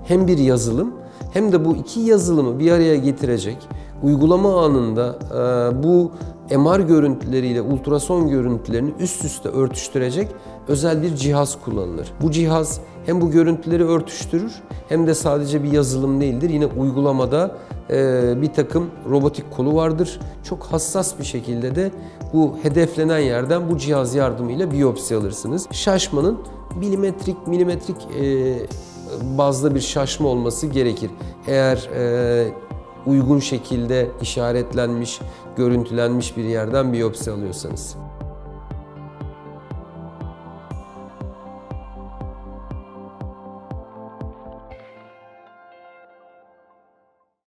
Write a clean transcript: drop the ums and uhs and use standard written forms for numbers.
hem bir yazılım hem de bu iki yazılımı bir araya getirecek, uygulama anında bu MR görüntüleriyle ultrason görüntülerini üst üste örtüştürecek özel bir cihaz kullanılır. Bu cihaz hem bu görüntüleri örtüştürür hem de sadece bir yazılım değildir. Yine uygulamada bir takım robotik kolu vardır. Çok hassas bir şekilde de bu hedeflenen yerden bu cihaz yardımıyla biyopsi alırsınız. Şaşmanın milimetrik bazda bir şaşma olması gerekir. Eğer uygun şekilde işaretlenmiş, görüntülenmiş bir yerden biyopsi alıyorsanız.